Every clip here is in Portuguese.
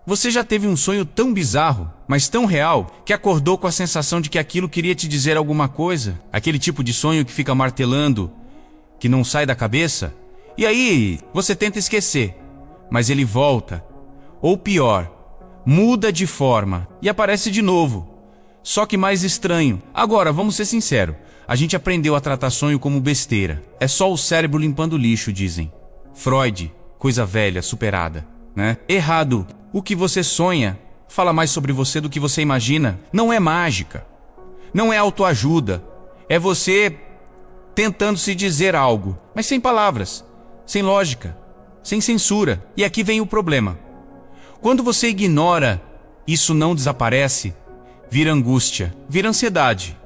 Você já teve um sonho tão bizarro, mas tão real, que acordou com a sensação de que aquilo queria te dizer alguma coisa? Aquele tipo de sonho que fica martelando, que não sai da cabeça? E aí, você tenta esquecer, mas ele volta. Ou pior, muda de forma e aparece de novo. Só que mais estranho. Agora, vamos ser sinceros. A gente aprendeu a tratar sonho como besteira. É só o cérebro limpando lixo, dizem. Freud, coisa velha, superada, né? Errado. O que você sonha fala mais sobre você do que você imagina. Não é mágica. Não é autoajuda. É você tentando se dizer algo, mas sem palavras, sem lógica, sem censura. E aqui vem o problema. Quando você ignora, isso não desaparece, vira angústia, vira ansiedade,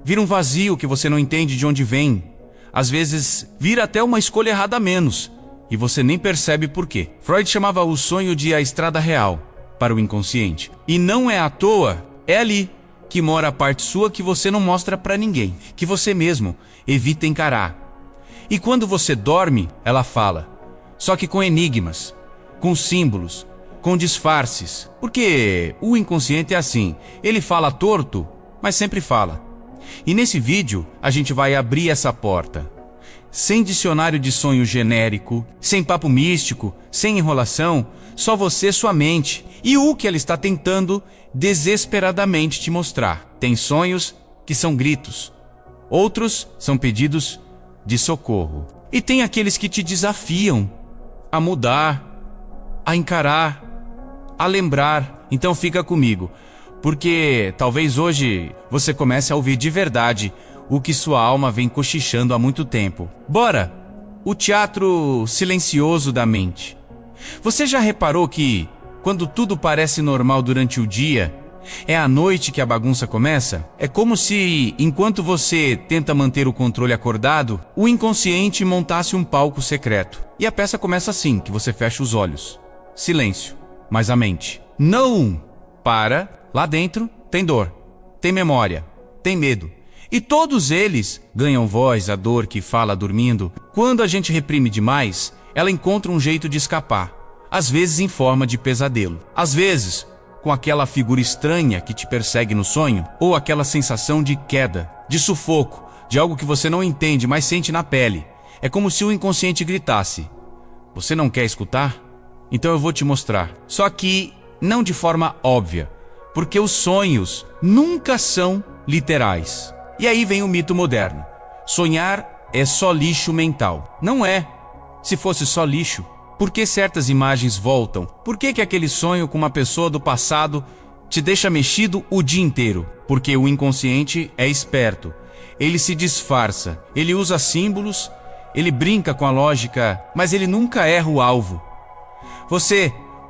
vira um vazio que você não entende de onde vem. Às vezes, vira até uma escolha errada a menos, e você nem percebe por quê. Freud chamava o sonho de a estrada real para o inconsciente. E não é à toa, é ali que mora a parte sua que você não mostra para ninguém, que você mesmo evita encarar. E quando você dorme, ela fala, só que com enigmas, com símbolos, com disfarces. Porque o inconsciente é assim, ele fala torto, mas sempre fala. E nesse vídeo, a gente vai abrir essa porta. Sem dicionário de sonho genérico, sem papo místico, sem enrolação, só você, sua mente e o que ela está tentando desesperadamente te mostrar. Tem sonhos que são gritos, outros são pedidos de socorro. E tem aqueles que te desafiam a mudar, a encarar, a lembrar. Então fica comigo, porque talvez hoje você comece a ouvir de verdade o que sua alma vem cochichando há muito tempo. Bora! O teatro silencioso da mente. Você já reparou que, quando tudo parece normal durante o dia, é à noite que a bagunça começa? É como se, enquanto você tenta manter o controle acordado, o inconsciente montasse um palco secreto. E a peça começa assim, que você fecha os olhos. Silêncio. Mas a mente não para. Lá dentro tem dor, tem memória, tem medo. E todos eles ganham voz, a dor que fala dormindo. Quando a gente reprime demais, ela encontra um jeito de escapar. Às vezes em forma de pesadelo. Às vezes com aquela figura estranha que te persegue no sonho. Ou aquela sensação de queda, de sufoco, de algo que você não entende, mas sente na pele. É como se o inconsciente gritasse: você não quer escutar? Então eu vou te mostrar. Só que não de forma óbvia, porque os sonhos nunca são literais. E aí vem o mito moderno. Sonhar é só lixo mental. Não é. Se fosse só lixo, por que certas imagens voltam? Por que aquele sonho com uma pessoa do passado te deixa mexido o dia inteiro? Porque o inconsciente é esperto. Ele se disfarça, ele usa símbolos, ele brinca com a lógica, mas ele nunca erra o alvo.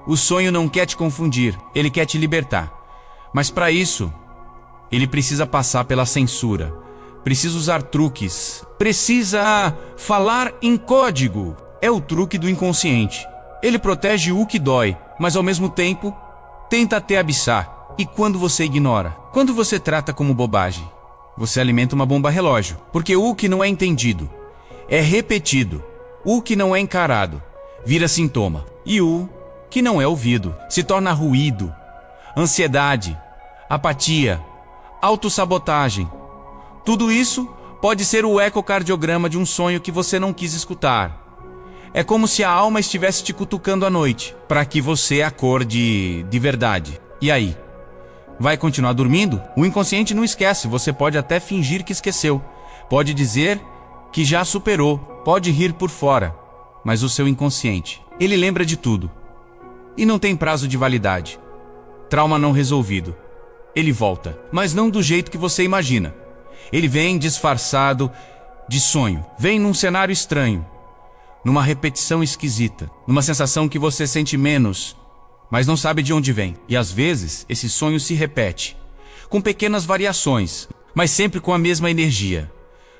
O sonho não quer te confundir, ele quer te libertar. Mas para isso, ele precisa passar pela censura, precisa usar truques, precisa falar em código. É o truque do inconsciente. Ele protege o que dói, mas ao mesmo tempo tenta até abissar. E quando você ignora, quando você trata como bobagem, você alimenta uma bomba relógio. Porque o que não é entendido é repetido, o que não é encarado vira sintoma, e o que não é ouvido se torna ruído, ansiedade, apatia, autossabotagem. Tudo isso pode ser o ecocardiograma de um sonho que você não quis escutar. É como se a alma estivesse te cutucando à noite, para que você acorde de verdade. E aí? Vai continuar dormindo? O inconsciente não esquece, você pode até fingir que esqueceu. Pode dizer que já superou, pode rir por fora. Mas o seu inconsciente, ele lembra de tudo. E não tem prazo de validade. Trauma não resolvido. Ele volta, mas não do jeito que você imagina. Ele vem disfarçado de sonho. Vem num cenário estranho, numa repetição esquisita, numa sensação que você sente menos, mas não sabe de onde vem. E às vezes, esse sonho se repete, com pequenas variações, mas sempre com a mesma energia,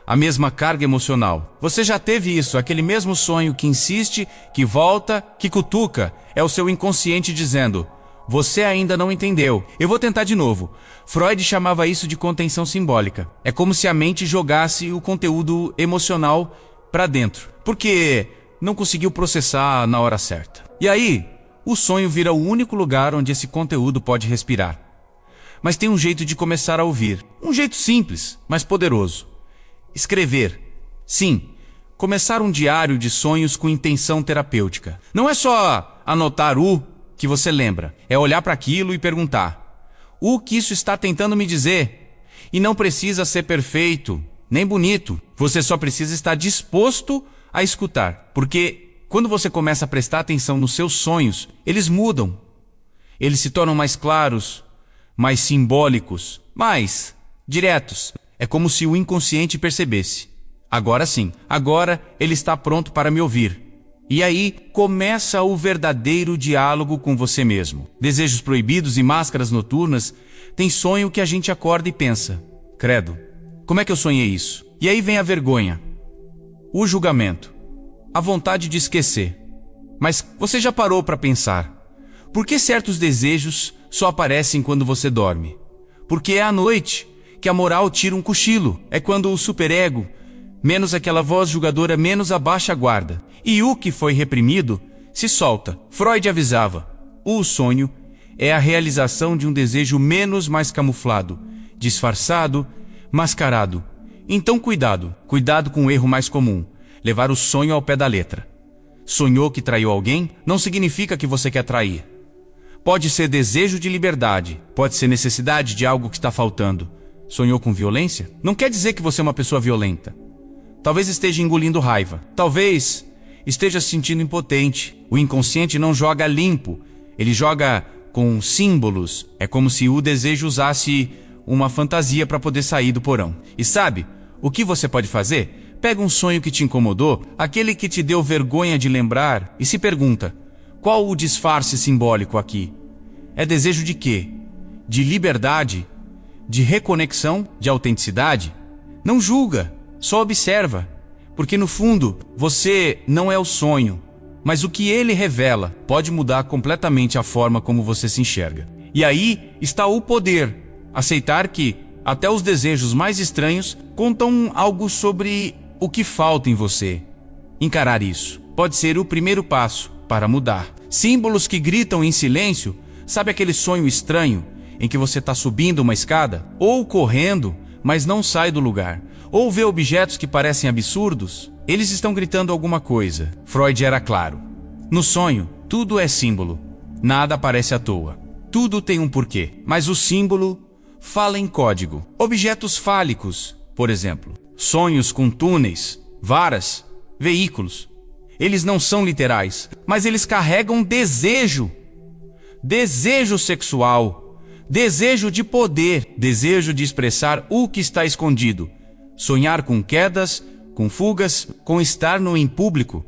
a mesma carga emocional. Você já teve isso, aquele mesmo sonho que insiste, que volta, que cutuca. É o seu inconsciente dizendo: você ainda não entendeu. Eu vou tentar de novo. Freud chamava isso de contenção simbólica. É como se a mente jogasse o conteúdo emocional para dentro, porque não conseguiu processar na hora certa. E aí, o sonho vira o único lugar onde esse conteúdo pode respirar. Mas tem um jeito de começar a ouvir. Um jeito simples, mas poderoso. Escrever. Sim, começar um diário de sonhos com intenção terapêutica. Não é só anotar o que você lembra. É olhar para aquilo e perguntar: o que isso está tentando me dizer? E não precisa ser perfeito, nem bonito. Você só precisa estar disposto a escutar. Porque quando você começa a prestar atenção nos seus sonhos, eles mudam. Eles se tornam mais claros, mais simbólicos, mais diretos. É como se o inconsciente percebesse: agora sim, agora ele está pronto para me ouvir. E aí começa o verdadeiro diálogo com você mesmo. Desejos proibidos e máscaras noturnas tem sonho que a gente acorda e pensa: credo, como é que eu sonhei isso? E aí vem a vergonha, o julgamento, a vontade de esquecer. Mas você já parou para pensar: por que certos desejos só aparecem quando você dorme? Porque é à noite que a moral tira um cochilo. É quando o superego, menos aquela voz julgadora, menos abaixa a guarda. E o que foi reprimido se solta. Freud avisava: o sonho é a realização de um desejo menos mais camuflado, disfarçado, mascarado. Então cuidado, cuidado com o erro mais comum: levar o sonho ao pé da letra. Sonhou que traiu alguém? Não significa que você quer trair. Pode ser desejo de liberdade, pode ser necessidade de algo que está faltando. Sonhou com violência? Não quer dizer que você é uma pessoa violenta. Talvez esteja engolindo raiva. Talvez esteja se sentindo impotente. O inconsciente não joga limpo. Ele joga com símbolos. É como se o desejo usasse uma fantasia para poder sair do porão. E sabe o que você pode fazer? Pega um sonho que te incomodou, aquele que te deu vergonha de lembrar, e se pergunta: qual o disfarce simbólico aqui? É desejo de quê? De liberdade? De reconexão? De autenticidade? Não julga, só observa. Porque no fundo, você não é o sonho, mas o que ele revela pode mudar completamente a forma como você se enxerga. E aí está o poder. Aceitar que até os desejos mais estranhos contam algo sobre o que falta em você. Encarar isso pode ser o primeiro passo para mudar. Símbolos que gritam em silêncio. Sabe aquele sonho estranho em que você está subindo uma escada? Ou correndo, mas não sai do lugar? Ou vê objetos que parecem absurdos? Eles estão gritando alguma coisa. Freud era claro: no sonho, tudo é símbolo. Nada aparece à toa. Tudo tem um porquê. Mas o símbolo fala em código. Objetos fálicos, por exemplo. Sonhos com túneis, varas, veículos. Eles não são literais, mas eles carregam desejo. Desejo sexual. Desejo de poder. Desejo de expressar o que está escondido. Sonhar com quedas, com fugas, com estar no em público.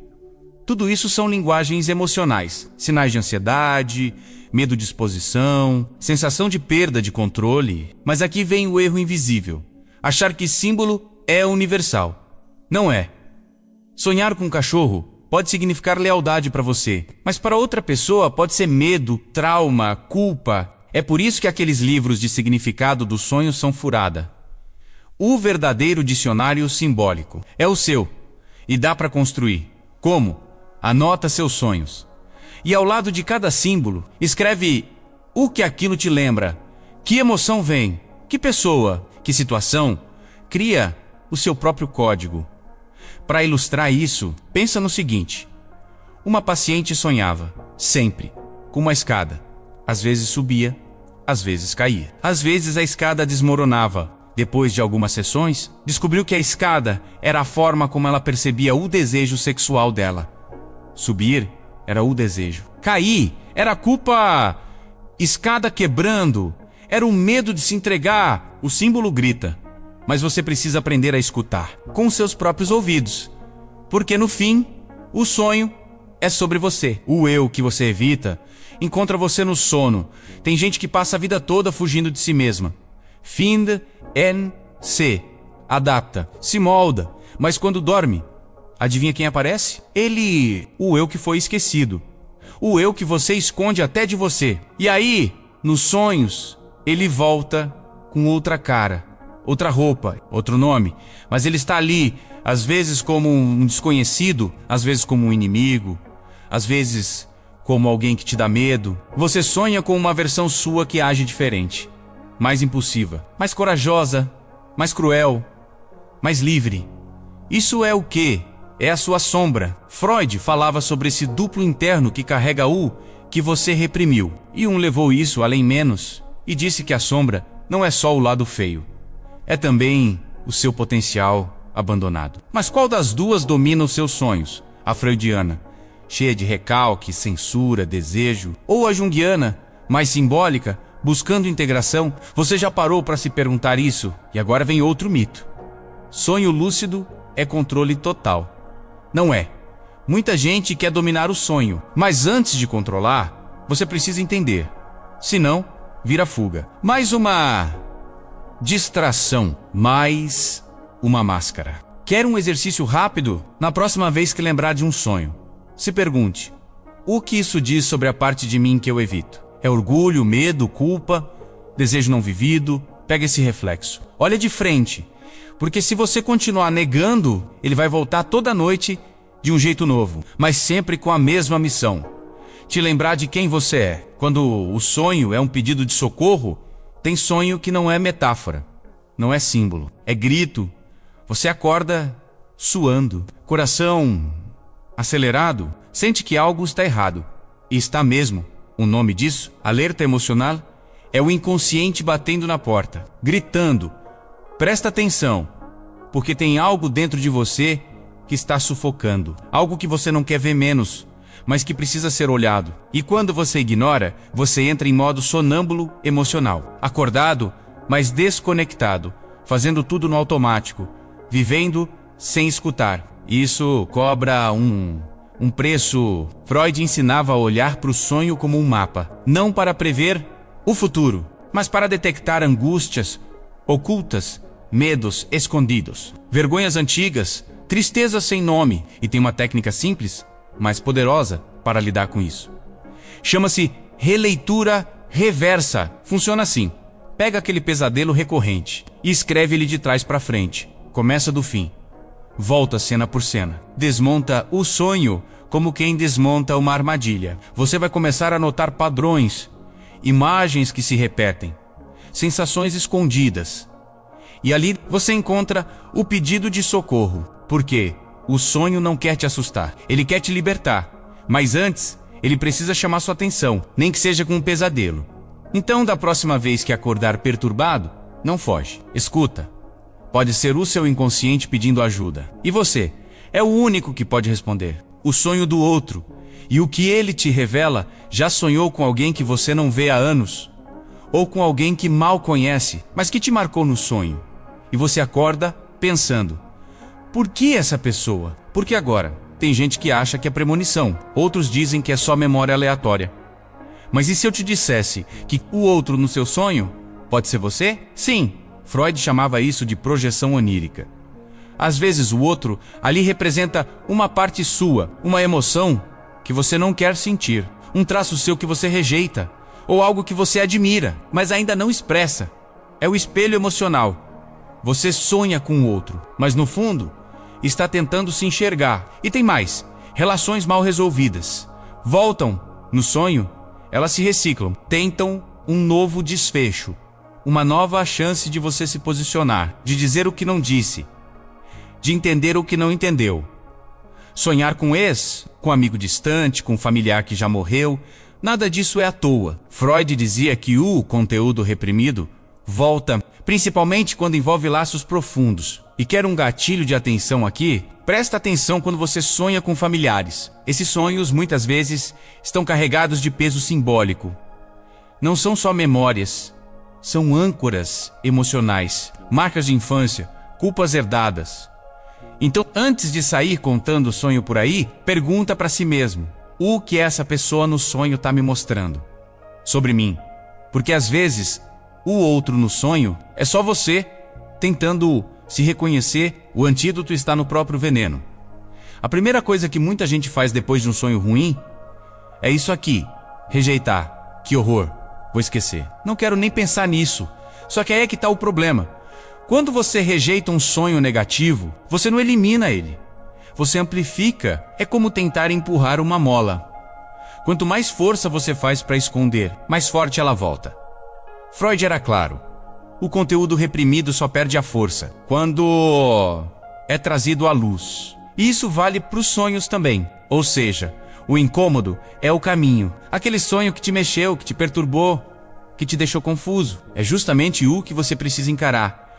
Tudo isso são linguagens emocionais. Sinais de ansiedade, medo de exposição, sensação de perda de controle. Mas aqui vem o erro invisível: achar que símbolo é universal. Não é. Sonhar com um cachorro pode significar lealdade para você, mas para outra pessoa pode ser medo, trauma, culpa. É por isso que aqueles livros de significado dos sonhos são furada. O verdadeiro dicionário simbólico é o seu, e dá para construir. Como? Anota seus sonhos. E ao lado de cada símbolo, escreve o que aquilo te lembra, que emoção vem, que pessoa, que situação. Cria o seu próprio código. Para ilustrar isso, pensa no seguinte: uma paciente sonhava, sempre, com uma escada. Às vezes subia, às vezes caía. Às vezes a escada desmoronava. Depois de algumas sessões, descobriu que a escada era a forma como ela percebia o desejo sexual dela. Subir era o desejo. Cair era a culpa. Escada quebrando era o medo de se entregar. O símbolo grita. Mas você precisa aprender a escutar com seus próprios ouvidos. Porque no fim, o sonho é sobre você. O eu que você evita encontra você no sono. Tem gente que passa a vida toda fugindo de si mesma. Find en se. Adapta, se molda. Mas quando dorme, adivinha quem aparece? Ele, o eu que foi esquecido. O eu que você esconde até de você. E aí, nos sonhos, ele volta com outra cara, outra roupa, outro nome. Mas ele está ali, às vezes como um desconhecido, às vezes como um inimigo, às vezes como alguém que te dá medo. Você sonha com uma versão sua que age diferente, mais impulsiva, mais corajosa, mais cruel, mais livre. Isso é o quê? É a sua sombra. Freud falava sobre esse duplo interno que carrega o que você reprimiu. E levou isso além menos e disse que a sombra não é só o lado feio, é também o seu potencial abandonado. Mas qual das duas domina os seus sonhos? A freudiana, cheia de recalque, censura, desejo, ou a junguiana, mais simbólica, buscando integração? Você já parou para se perguntar isso? E agora vem outro mito. Sonho lúcido é controle total. Não é. Muita gente quer dominar o sonho, mas antes de controlar, você precisa entender. Senão, vira fuga. Mais uma distração, mais uma máscara. Quer um exercício rápido? Na próxima vez que lembrar de um sonho, se pergunte: o que isso diz sobre a parte de mim que eu evito? É orgulho, medo, culpa, desejo não vivido? Pega esse reflexo. Olha de frente, porque se você continuar negando, ele vai voltar toda noite de um jeito novo, mas sempre com a mesma missão: te lembrar de quem você é. Quando o sonho é um pedido de socorro, tem sonho que não é metáfora, não é símbolo, é grito. Você acorda suando, coração acelerado, sente que algo está errado. E está mesmo. O nome disso, alerta emocional, é o inconsciente batendo na porta, gritando: presta atenção, porque tem algo dentro de você que está sufocando, algo que você não quer ver menos, mas que precisa ser olhado. E quando você ignora, você entra em modo sonâmbulo emocional, acordado, mas desconectado, fazendo tudo no automático, vivendo sem escutar. Isso cobra um preço. Freud ensinava a olhar para o sonho como um mapa, não para prever o futuro, mas para detectar angústias ocultas, medos escondidos, vergonhas antigas, tristezas sem nome. E tem uma técnica simples, mais poderosa para lidar com isso. Chama-se releitura reversa. Funciona assim: pega aquele pesadelo recorrente e escreve ele de trás para frente. Começa do fim, volta cena por cena, desmonta o sonho como quem desmonta uma armadilha. Você vai começar a notar padrões, imagens que se repetem, sensações escondidas. E ali você encontra o pedido de socorro. Por quê? O sonho não quer te assustar, ele quer te libertar. Mas antes, ele precisa chamar sua atenção, nem que seja com um pesadelo. Então, da próxima vez que acordar perturbado, não foge, escuta. Pode ser o seu inconsciente pedindo ajuda. E você é o único que pode responder. O sonho do outro e o que ele te revela. Já sonhou com alguém que você não vê há anos? Ou com alguém que mal conhece, mas que te marcou no sonho? E você acorda pensando: por que essa pessoa? Porque agora tem gente que acha que é premonição, outros dizem que é só memória aleatória. Mas e se eu te dissesse que o outro no seu sonho pode ser você? Sim, Freud chamava isso de projeção onírica. Às vezes o outro ali representa uma parte sua, uma emoção que você não quer sentir, um traço seu que você rejeita, ou algo que você admira, mas ainda não expressa. É o espelho emocional. Você sonha com o outro, mas no fundo está tentando se enxergar. E tem mais: relações mal resolvidas voltam no sonho, elas se reciclam, tentam um novo desfecho, uma nova chance de você se posicionar, de dizer o que não disse, de entender o que não entendeu. Sonhar com ex, com amigo distante, com familiar que já morreu, nada disso é à toa. Freud dizia que o conteúdo reprimido volta, principalmente quando envolve laços profundos. E quer um gatilho de atenção aqui? Presta atenção quando você sonha com familiares. Esses sonhos, muitas vezes, estão carregados de peso simbólico. Não são só memórias, são âncoras emocionais, marcas de infância, culpas herdadas. Então, antes de sair contando o sonho por aí, pergunta para si mesmo: o que essa pessoa no sonho está me mostrando sobre mim? Porque às vezes, o outro no sonho é só você tentando se reconhecer. O antídoto está no próprio veneno. A primeira coisa que muita gente faz depois de um sonho ruim é isso aqui: rejeitar. Que horror, vou esquecer, não quero nem pensar nisso. Só que aí é que está o problema. Quando você rejeita um sonho negativo, você não elimina ele, você amplifica. É como tentar empurrar uma mola. Quanto mais força você faz para esconder, mais forte ela volta. Freud era claro. O conteúdo reprimido só perde a força quando é trazido à luz. E isso vale para os sonhos também. Ou seja, o incômodo é o caminho. Aquele sonho que te mexeu, que te perturbou, que te deixou confuso. É justamente o que você precisa encarar.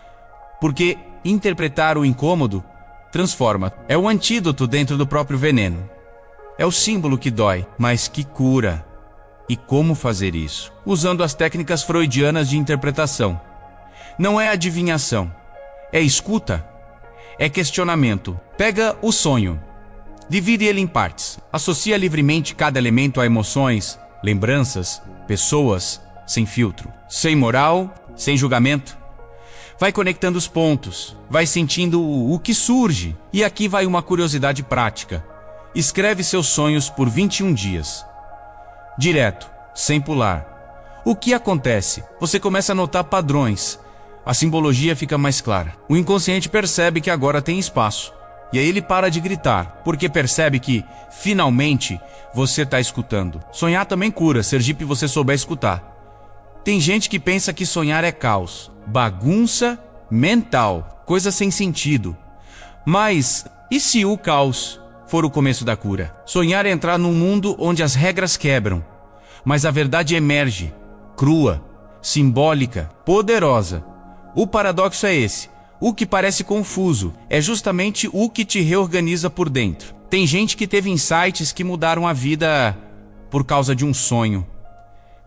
Porque interpretar o incômodo transforma. É o antídoto dentro do próprio veneno. É o símbolo que dói, mas que cura. E como fazer isso? Usando as técnicas freudianas de interpretação. Não é adivinhação. É escuta. É questionamento. Pega o sonho. Divide ele em partes. Associa livremente cada elemento a emoções, lembranças, pessoas, sem filtro. Sem moral, sem julgamento. Vai conectando os pontos. Vai sentindo o que surge. E aqui vai uma curiosidade prática. Escreve seus sonhos por 21 dias. Direto, sem pular. O que acontece? Você começa a notar padrões. A simbologia fica mais clara. O inconsciente percebe que agora tem espaço. E aí ele para de gritar, porque percebe que, finalmente, você está escutando. Sonhar também cura, Sergipe, você souber escutar. Tem gente que pensa que sonhar é caos, bagunça mental, coisa sem sentido. Mas, e se o caos for o começo da cura? Sonhar é entrar num mundo onde as regras quebram, mas a verdade emerge, crua, simbólica, poderosa. O paradoxo é esse. O que parece confuso é justamente o que te reorganiza por dentro. Tem gente que teve insights que mudaram a vida por causa de um sonho.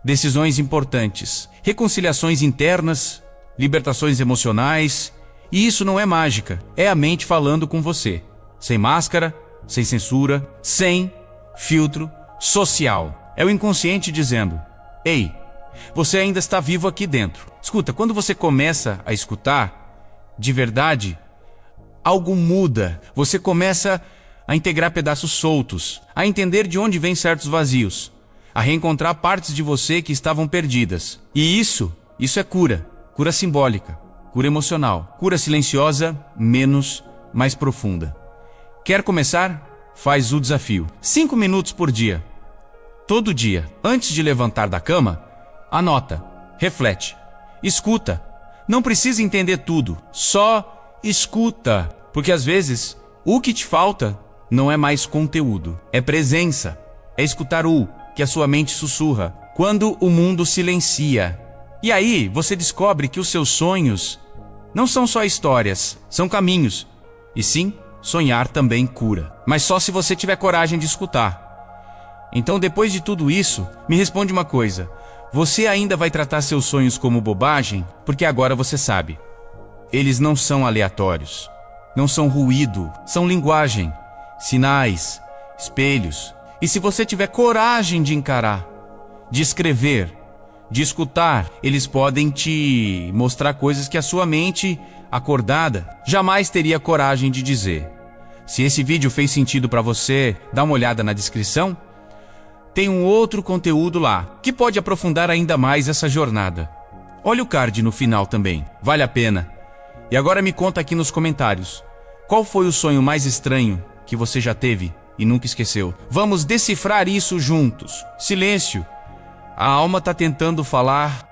Decisões importantes, reconciliações internas, libertações emocionais. E isso não é mágica, é a mente falando com você. Sem máscara, sem censura, sem filtro social. É o inconsciente dizendo: ei, você ainda está vivo aqui dentro. Escuta, quando você começa a escutar, de verdade, algo muda. Você começa a integrar pedaços soltos, a entender de onde vêm certos vazios, a reencontrar partes de você que estavam perdidas. E isso é cura. Cura simbólica, cura emocional, cura silenciosa, menos, mais profunda. Quer começar? Faz o desafio. 5 minutos por dia. Todo dia, antes de levantar da cama, anota, reflete, escuta. Não precisa entender tudo, só escuta. Porque às vezes, o que te falta não é mais conteúdo, é presença. É escutar o que a sua mente sussurra, quando o mundo silencia. E aí, você descobre que os seus sonhos não são só histórias, são caminhos. E sim, sonhar também cura. Mas só se você tiver coragem de escutar. Então, depois de tudo isso, me responde uma coisa. Você ainda vai tratar seus sonhos como bobagem? Porque agora você sabe. Eles não são aleatórios. Não são ruído. São linguagem, sinais, espelhos. E se você tiver coragem de encarar, de escrever, de escutar, eles podem te mostrar coisas que a sua mente, acordada, jamais teria coragem de dizer. Se esse vídeo fez sentido para você, dá uma olhada na descrição. Tem um outro conteúdo lá, que pode aprofundar ainda mais essa jornada. Olha o card no final também, vale a pena. E agora me conta aqui nos comentários, qual foi o sonho mais estranho que você já teve e nunca esqueceu? Vamos decifrar isso juntos. Silêncio. A alma está tentando falar